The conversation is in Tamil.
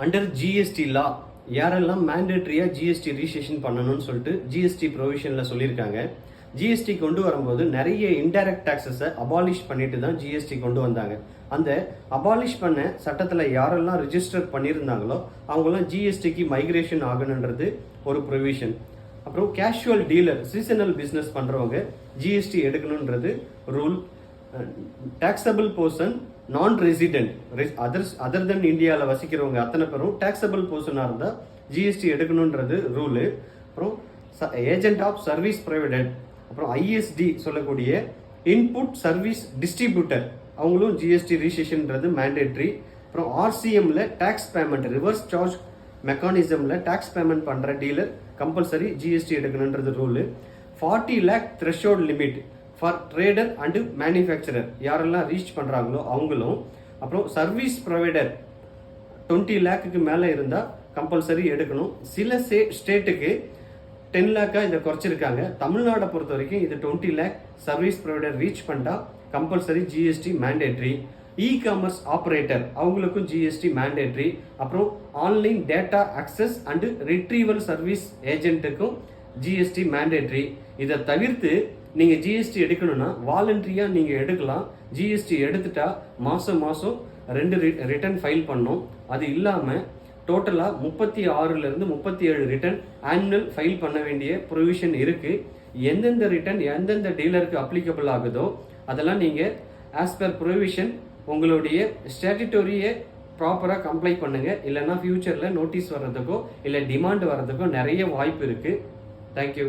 அண்டர் ஜிஎஸ்டி லா யாரெல்லாம் மேண்டேட்ரியாக ஜிஎஸ்டி ரிஜிஸ்ட்ரேஷன் பண்ணணும்னு சொல்லிட்டு ஜிஎஸ்டி ப்ரொவிஷனில் சொல்லியிருக்காங்க. ஜிஎஸ்டி கொண்டு வரும்போது நிறைய இன்டைரக்ட் டாக்ஸஸை அபாலிஷ் பண்ணிட்டு தான் ஜிஎஸ்டி கொண்டு வந்தாங்க. அந்த அபாலிஷ் பண்ண சட்டத்தில் யாரெல்லாம் ரிஜிஸ்டர் பண்ணியிருந்தாங்களோ அவங்களாம் ஜிஎஸ்டிக்கு மைக்ரேஷன் ஆகணுன்றது ஒரு ப்ரொவிஷன். அப்புறம் கேஷுவல் டீலர் சீசனல் பிஸ்னஸ் பண்ணுறவங்க ஜிஎஸ்டி எடுக்கணுன்றது rule. Taxable person non resident other than இந்தியாவில் வசிக்கிறவங்க அத்தனை பேரும் டாக்ஸபிள் பர்சனாக இருந்தால் ஜிஎஸ்டி எடுக்கணுன்றது ரூலு. அப்புறம் ஏஜென்ட் ஆஃப் சர்வீஸ் ப்ரொவைடட், அப்புறம் ஐஎஸ்டி சொல்லக்கூடிய இன்புட் சர்வீஸ் டிஸ்ட்ரிபியூட்டர் அவங்களும் ஜிஎஸ்டி ரிஜிஸ்ட்ரேஷன்ன்றது மேண்டேட்ரி. அப்புறம் ஆர்சிஎம்ல டேக்ஸ் பேமெண்ட் ரிவர்ஸ் சார்ஜ் மெக்கானிசம்ல டேக்ஸ் பேமெண்ட் பண்ணுற டீலர் கம்பல்சரி ஜிஎஸ்டி எடுக்கணுன்றது rule. 40 lakh threshold limit for trader and manufacturer யாரெல்லாம் ரீச் பண்ணுறாங்களோ அவங்களும். அப்புறம் சர்வீஸ் ப்ரொவைடர் 20 lakhக்கு மேலே இருந்தால் கம்பல்சரி எடுக்கணும். சில ஸ்டேட்டுக்கு 10 lakh இதை குறைச்சிருக்காங்க. தமிழ்நாடை பொறுத்த வரைக்கும் இது 20 lakh சர்வீஸ் ப்ரொவைடர் ரீச் பண்ணிட்டா compulsory GST mandatory. E commerce operator அவங்களுக்கும் ஜிஎஸ்டி மேண்டேட்ரி. அப்புறம் online data access and retrieval service ஏஜென்ட்டுக்கும் ஜிஎஸ்டி மேண்டேட்ரி. இதை தவிர்த்து நீங்கள் ஜிஎஸ்டி எடுக்கணும்னா வாலண்டரியாக நீங்கள் எடுக்கலாம். ஜிஎஸ்டி எடுத்துட்டா மாதம் 2 ரிட்டர்ன் ஃபைல் பண்ணணும். அது இல்லாமல் டோட்டலாக 36 to 37 ரிட்டர்ன் ஆனுவல் ஃபைல் பண்ண வேண்டிய ப்ரொவிஷன் இருக்குது. எந்தெந்த ரிட்டர்ன் எந்தெந்த டீலருக்கு அப்ளிகபிள் ஆகுதோ அதெல்லாம் நீங்கள் ஆஸ் பர் ப்ரொவிஷன் உங்களுடைய ஸ்டாட்யூட்டரியை ப்ராப்பராக கம்ப்ளை பண்ணுங்கள். இல்லைன்னா ஃபியூச்சரில் நோட்டீஸ் வர்றதுக்கோ இல்லை டிமாண்ட் வர்றதுக்கோ நிறைய வாய்ப்பு இருக்குது. தேங்க்யூ.